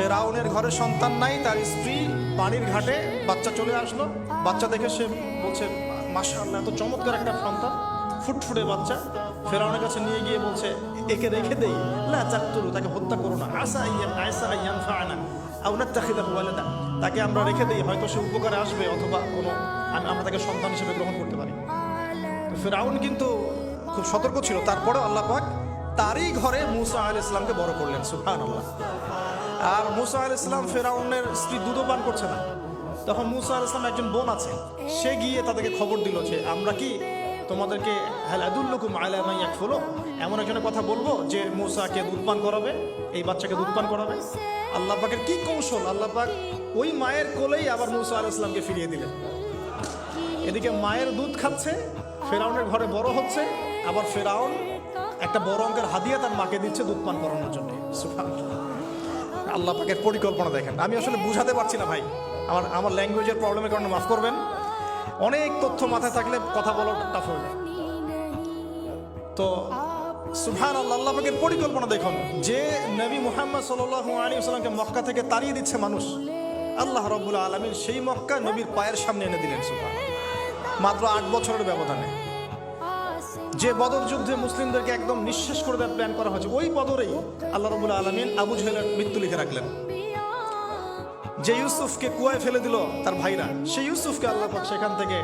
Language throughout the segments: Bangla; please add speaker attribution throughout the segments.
Speaker 1: ফেরাউনের ঘরে সন্তান নাই, তার স্ত্রী পানির ঘাটে বাচ্চা চলে আসলো। বাচ্চা দেখে সে বলছে মাশাআল্লাহ, এত চমৎকার একটা সন্তান, ফুটফুটে বাচ্চা। ফেরাউনের কাছে নিয়ে গিয়ে বলছে একে রেখে দেই, লা তাকতুলু, তাকে হত্যা করো না, আসা ইয়ানফা'না আও নাত্তাখিযাহু ওয়ালাদা, তাকে আমরা রেখে দেই, হয়তো সে উপকারে আসবে, অথবা কোনো আমরা তাকে সন্তান হিসেবে গ্রহণ করতে পারি। তো ফেরাউন কিন্তু খুব সতর্ক ছিল, তারপরেও আল্লাহ পাক তারই ঘরে মূসা আলাইহিস সালামকে বড় করলেন, সুবহানাল্লাহ। আর মূসা আলাইহিস সালাম ফেরাউনের স্ত্রী দুধও পান করছে না, তখন মূসা আলাইহিস সালাম একজন বোন আছে, সে গিয়ে তাদেরকে খবর দিল যে আমরা কি তোমাদেরকে হাল আদুল্লুকুম আলা মান ইয়াকফুলু, এমন একজনের কথা বলবো যে মূসাকে দুধ পান করাবে, এই বাচ্চাকে দুধ পান করাবে। আল্লাহ পাকের কি কৌশল, আল্লাহ পাক ওই মায়ের কোলেই আবার মূসা আলাইহিস সালামকে ফিরিয়ে দিলেন। এদিকে মায়ের দুধ খাচ্ছে, ফেরাউনের ঘরে বড় হচ্ছে, আবার ফেরাউন একটা বড় অঙ্কের হাদিয়া তার মাকে দিচ্ছে দুধ পান করানোর জন্য। সুবহানাল্লাহ, আল্লাহ পাকের পরিকল্পনা দেখেন। আমি আসলে বুঝাতে পারছি না ভাই, আমার ল্যাঙ্গুয়েজের প্রবলেমের কারণে মাফ করবেন। অনেক তথ্য মাথায় থাকলে কথা বলা টাফ হয়ে যায়। তো সুবহানাল্লাহ, আল্লাহ পাকের পরিকল্পনা দেখুন, যে নবী মুহাম্মদ সাল্লাল্লাহু আলাইহি ওয়াসাল্লামকে মক্কা থেকে তাড়িয়ে দিচ্ছে মানুষ, আল্লাহ রাব্বুল আলামিন সেই মক্কা নবীর পায়ের সামনে এনে দিলেন। সুবহানাল্লাহ, মাত্র 8 বছরের ব্যবধানে। যে বদর যুদ্ধে মুসলিমদেরকে একদম নিঃশেষ করে দেওয়ার প্ল্যান করা হয়েছে, ওই বদরেই আল্লাহ রাব্বুল আলামিন আবু জাহেলের মৃত্যু লিখে রাখলেন। যে ইউসুফকে কুয়ায় ফেলে দিল তার ভাইরা, সেই ইউসুফকে আল্লাহ পাক সেখান থেকে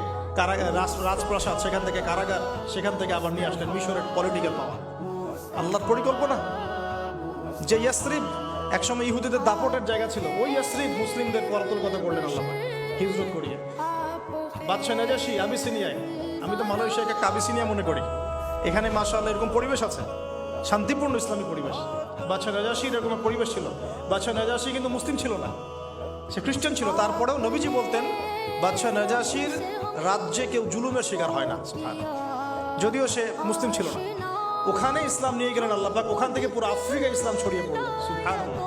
Speaker 1: রাজপ্রাসাদ, সেখান থেকে কারাগার, সেখান থেকে আবার নিয়ে আসলেন মিশরের পলিটিক্যাল পাওয়ার। আল্লাহর পরিকল্পনা। যে ইয়াসরিব একসময় ইহুদিদের দাপটের জায়গা ছিল, ওই ইয়াসরিব মুসলিমদের করতল কথা করলেন আল্লাহ পাক হিজরত করিয়ে। বাদশাহ নাজাশী আবিসিনিয়ায়, আমি তো মালয়েশিয়াকে আবিসিনিয়া মনে করি, এখানে মাশাআল্লাহ এরকম পরিবেশ আছে, শান্তিপূর্ণ ইসলামী পরিবেশ। বাদশাহ নাজাশীর এরকম পরিবেশ ছিল। বাদশাহ নাজাশী কিন্তু মুসলিম ছিল না, সে খ্রিস্টান ছিল। তারপরেও নবীজি বলতেন বাদশাহ নাজাশীর রাজ্যে কেউ জুলুমের শিকার হয় না, যদিও সে মুসলিম ছিল না। ওখানে ইসলাম নিয়ে গেলেন আল্লাহ পাক, ওখান থেকে পুরো আফ্রিকা ইসলাম ছড়িয়ে পড়ল। সুবহানাল্লাহ।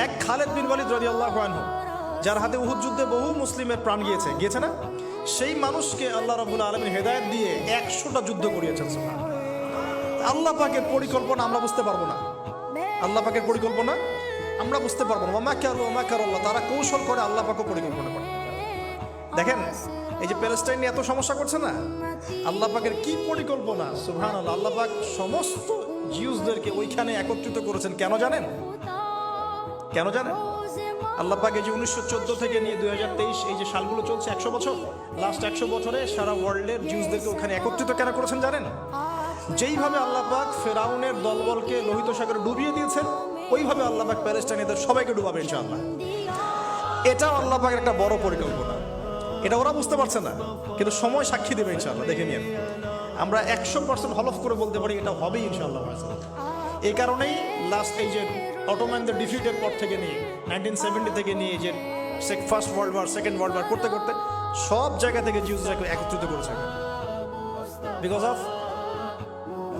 Speaker 1: এক খালেদ বিন ওয়ালিদ রাদিয়াল্লাহু আনহু, যার হাতে উহুদ যুদ্ধে বহু মুসলিমের প্রাণ গিয়েছে না, সেই মানুষকে আল্লাহ রাব্বুল আলামিন হেদায়েত দিয়ে 100টা যুদ্ধ করিয়েছেন। সুবহানাল্লাহ। আল্লাহ পাকের পরিকল্পনা আমরা বুঝতে পারবো না, আল্লাহ পাকের পরিকল্পনা আমরা বুঝতে পারবো না। ওমাকারুল্লাহ, তারা কৌশল করে, আল্লাহ পাকও পরিকল্পনা করে। দেখেন এই যে প্যালেস্টাইন নিয়ে এত সমস্যা করছে না, আল্লাহ পাকের কি পরিকল্পনা, সুবহানাল্লাহ। আল্লাহ পাক সমস্ত জিউসদেরকে ওইখানে একত্রিত করেছেন। কেন জানেন? আল্লাহ পাক এই যে 1914 থেকে নিয়ে 2023 এই যে সালগুলো চলছে, 100 বছর, লাস্ট 100 বছরে সারা ওয়ার্ল্ডের জিউসদেরকে ওখানে একত্রিত কেন করেছেন জানেন? যেইভাবে আল্লাহ পাক ফেরাউনের দলবলকে লোহিত সাগরে ডুবিয়ে দিয়েছেন, ওইভাবে আল্লাহ পাক প্যালেস্টাইনিদের সবাইকে ডুবাবে ইনশাআল্লাহ। এটাও আল্লাহ পাকের একটা বড় পরিকল্পনা। এটা ওরা বুঝতে পারছে না, কিন্তু সময় সাক্ষী দেবে ইনশাআল্লাহ। দেখে নিন, আমরা 100% হলফ করে বলতে পারি এটা হবেই ইনশাআল্লাহ। এই কারণেই লাস্ট এই যে অটোম্যানদের ডিফিটের পর থেকে নিয়ে 1970 থেকে নিয়ে যে first world war, second world war করতে করতে সব জায়গা থেকে জিউসরাকে একত্রিত করেছে, বিকজ অফ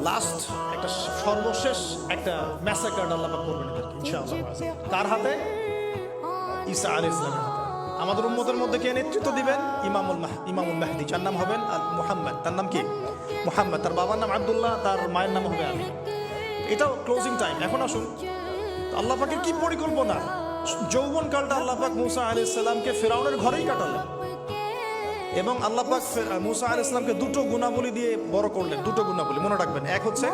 Speaker 1: লাস্ট একটা সর্বশেষ একটা ম্যাসাকার আল্লাহ পাক করবেন ইনশাআল্লাহ। তার হাতে, ঈসা আলাইহিস সালামের হাতে। আমাদের উম্মতের মধ্যে কে নেতৃত্ব দিবেন? ইমামুল মাহদি, যার নাম হবেন মুহাম্মদ। তার নাম কি? মুহাম্মদ। তার বাবার নাম আব্দুল্লাহ, তার মায়ের নাম হবে আমিনা। এটাও ক্লোজিং টাইম। এখন আসুন আল্লাহ পাকের কি পরিকল্পনা। যৌবনকালটা আল্লাহ পাক মূসা আলাইহিস সালামকে ফেরাউনের ঘরেই কাটালেন, এবং আল্লাহ পাক মূসা আলাইহিস সালামকে দুটো গুণাবলী দিয়ে বড় করলেন। দুটো গুণাবলী মনে রাখবেন। এক হচ্ছে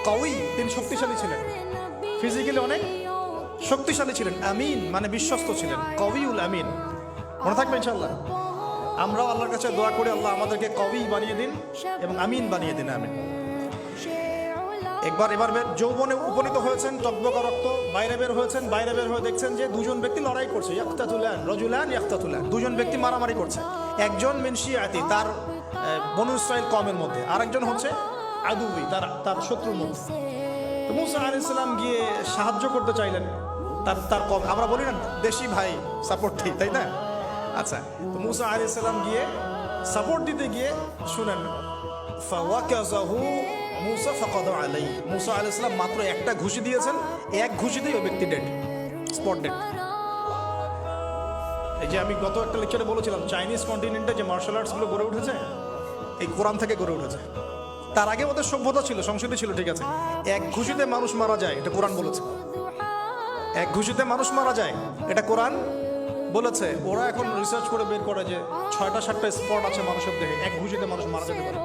Speaker 1: কওয়ী, তিনি শক্তিশালী ছিলেন, ফিজিক্যালি অনেক শক্তিশালী ছিলেন। আমিন মানে বিশ্বস্ত ছিলেন, কওয়ীউল আমিন। মনে থাকবে ইনশাআল্লাহ। আমরাও আল্লাহর কাছে দোয়া করি, আল্লাহ আমাদেরকে কওয়ী বানিয়ে দিন এবং আমিন বানিয়ে দিন, আমিন। এবার যৌবনে উপনীত হয়েছেন, টকবকা রক্ত, বাইরে বের হয়েছেন। বাইরে বের হয়ে দেখছেন যে দুজন ব্যক্তি লড়াই করছে, ইয়াকতাতুলান, দুজন ব্যক্তি মারামারি করছে। একজন মিন শিয়াতি, তার বনু ইসরাইল কওমের মধ্যে, আরেকজন হচ্ছে আদুবি, তার শত্রুর মধ্যে। তো মূসা আলাইহিস সালাম গিয়ে সাহায্য করতে চাইলেন তার কওম। আমরা বলি না দেশি ভাই সাপোর্ট দিই, তাই না? আচ্ছা, তো মূসা আলাইহিস সালাম গিয়ে সাপোর্ট দিতে গিয়ে শুনেন, ফাওয়াকাযাহু মূসা ফাকাদা আলাইহি, মূসা আলাইহিস সালাম মাত্র একটা ঘুষি দিয়েছেন, এক ঘুষিতেই ওই ব্যক্তি ডেড, স্পট ডেড। এই যে আমি গত একটা লেকচারে বলেছিলাম, চাইনিজ কন্টিনেন্টে যে মার্শাল আর্টসগুলো গড়ে উঠেছে, এই কোরআন থেকে গড়ে উঠেছে। তার আগে ওদের সভ্যতা ছিল, সংস্কৃতি ছিল, ঠিক আছে। এক ঘুষিতে মানুষ মারা যায়, এটা কোরআন বলেছে। এক ঘুষিতে মানুষ মারা যায়, এটা কোরআন বলেছে। ওরা এখন রিসার্চ করে বের করে যে 6টা-7টা স্পট আছে মানুষের দেহে, এক ঘুষিতে মানুষ মারা যেতে পারে।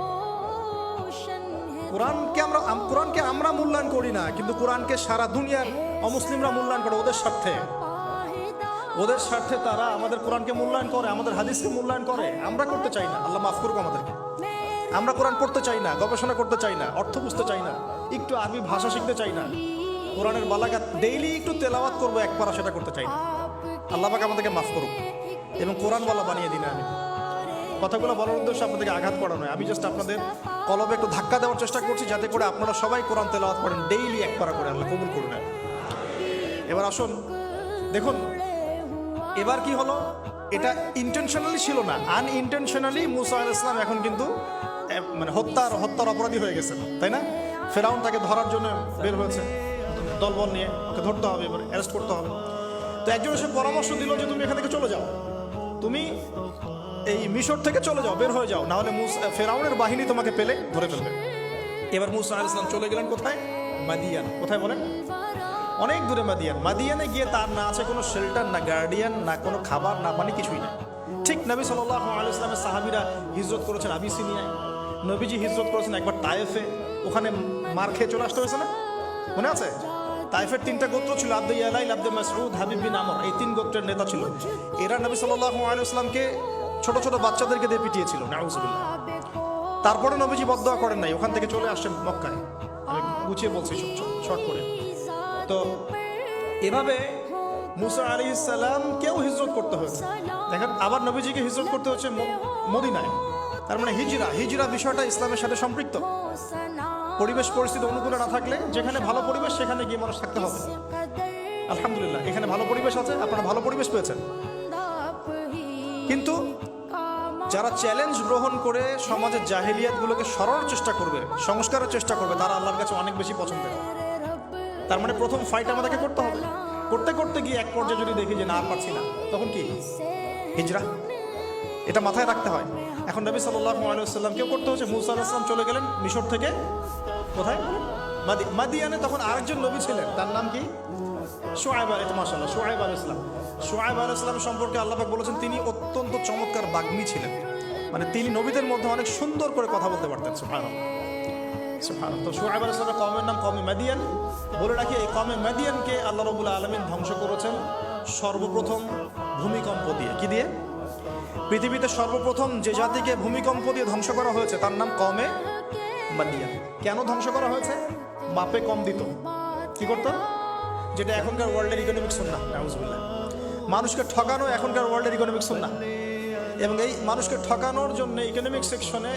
Speaker 1: কোরআনকে আমরা মূল্যায়ন করি না, কিন্তু কোরআনকে সারা দুনিয়ার অমুসলিমরা মূল্যায়ন করে ওদের স্বার্থে তারা আমাদের কোরআনকে মূল্যায়ন করে, আমাদের হাদিসকে মূল্যায়ন করে। আমরা করতে চাই না, আল্লাহ মাফ করুক আমাদেরকে। আমরা কোরআন পড়তে চাই না, গবেষণা করতে চাই না, অর্থ বুঝতে চাই না, একটু আরবি ভাষা শিখতে চাই না, কোরআনের বালাগাত ডেইলি একটু তেলাওয়াত করবো এক পারা, সেটা করতে চাই না। আল্লাহ পাক আমাদেরকে মাফ করুক এবং কোরআনওয়ালা বানিয়ে দিন। আমি কথাগুলো বলার উদ্দেশ্য আপনাদেরকে আঘাত করা নয়, আমি জাস্ট আপনাদের কলবে একটু ধাক্কা দেওয়ার চেষ্টা করছি, যাতে করে আপনারা সবাই কোরআন তেলাওয়াত করেন ডেইলি এক পারা করে। আল্লাহ কবুল করুন। এবার আসুন, দেখুন এবার কি হলো। এটা ইন্টেনশনালি ছিল না, আনইনটেনশনালি মুসা আলাইহিস সালাম এখন কিন্তু মানে হত্যার অপরাধী হয়ে গেছেন, তাই না? ফেরাউন তাকে ধরার জন্য বের হয়েছে দলবল নিয়ে, ওকে ধরতে হবে, এবার অ্যারেস্ট করতে হবে। তো একজন এসে পরামর্শ দিল যে তুমি এখান থেকে চলে যাও, তুমি এই মিশর থেকে চলে যাও, বের হয়ে যাও, না হলে ফেরাউনের বাহিনী তোমাকে পেলে ধরে ফেলবে। এবার মুসা আলাইহিস সালাম চলে গেলেন কোথায়? মাদিয়ান। কোথায় বলেন? অনেক দূরে মাদিয়ান। মাদিয়ানে গিয়ে তার না আছে কোনো শেল্টার, না গার্ডিয়ান, না কোনো খাবার, না পানি, কিছুই না। ঠিক নবী সাল্লাল্লাহু আলাইহি ওয়াসাল্লামের সাহাবীরা হিজরত করেছেন আবিসিনিয়ায়, নবীজি হিজরত করেছেন একবার তায়েফে, ওখানে মার খেয়ে চলে আসতে হয়েছে না, মনে আছে? তায়েফের 3টা গোত্র ছিল, আব্দে ইয়ালাইল, আব্দে মাসউদ, হাবিব বিন আমর, এই 3 গোত্রের নেতা ছিল। এরা নবী সাল্লাল্লাহু আলাইহি ওয়াসাল্লামকে ছোট ছোট বাচ্চাদেরকে দিয়ে পিটিয়েছিল, নাউযুবিল্লাহ। তারপরে নবীজি বদদোয়া করেন নাই, ওখান থেকে চলে আসছেন মক্কায়। আমি গুছিয়ে বলছি শর্ট করে। তো এভাবে মুসা আলাইহিস সালাম কেউ হিজরত করতে হয়েছে। দেখেন, আবার নবীজিকে হিজরত করতে হচ্ছে মদিনায়। তার মানে হিজরা বিষয়টা ইসলামের সাথে সম্পৃক্ত। পরিবেশ পরিস্থিতি অনুকূলে না থাকলে, যেখানে ভালো পরিবেশ সেখানে গিয়ে মানুষ থাকতে হবে। আলহামদুলিল্লাহ, এখানে ভালো পরিবেশ আছে, আপনারা ভালো পরিবেশ পেয়েছেন। কিন্তু যারা চ্যালেঞ্জ গ্রহণ করে সমাজের জাহেলিয়াতগুলোকে সরানোর চেষ্টা করবে, সংস্কারের চেষ্টা করবে, তারা আল্লাহর কাছে অনেক বেশি পছন্দের। তার মানে প্রথম ফাইট আমাদেরকে করতে হবে। করতে করতে গিয়ে এক পর্যায়ে যদি দেখি যে না পারছি না, তখন কি? হিজরা। এটা মাথায় রাখতে হয়। এখন নবী সাল্লাল্লাহু আলাইহি ওয়াসাল্লামকেও করতে হচ্ছে। মুসা আলাইহিস সালাম চলে গেলেন মিশর থেকে কোথায়? মাদিয়ানে। তখন আরেকজন নবী ছিলেন, তার নাম কি? শুআয়ব। এটা মাশাআল্লাহ, শুআয়ব আলাইহিস সালাম। শুআয়ব আলাইহিস সালাম সম্পর্কে আল্লাহ পাক বলেছেন তিনি অত্যন্ত চমৎকার বাগ্মী ছিলেন। মানে তিনি নবীদের মধ্যে অনেক সুন্দর করে কথা বলতে পারতেন। সুবহানাল্লাহ, সুবহানাল্লাহ। তো শুআয়ব আলাইহিস সালামের কওমের নাম কওমে মাদিয়ান। বলে রাখি, এই কওমে মাদিয়ানকে আল্লাহ রাব্বুল আলামিন ধ্বংস করেছেন সর্বপ্রথম ভূমিকম্প দিয়ে। কি দিয়ে? পৃথিবীতে সর্বপ্রথম যে জাতিকে ভূমিকম্প দিয়ে ধ্বংস করা হয়েছে তার নাম কওমে মাদিয়ান। কেন ধ্বংস করা হয়েছে? মাপে কম দিত। কি করতো? যেটা এখনকার ওয়ার্ল্ডের ইকোনমিক সুন্নাহ, নাউযুবিল্লাহ। মানুষকে ঠকানো এখনকার ওয়ার্ল্ডের ইকোনমিক সুন্নাহ, এবং এই মানুষকে ঠকানোর জন্য ইকোনমিক সেকশনে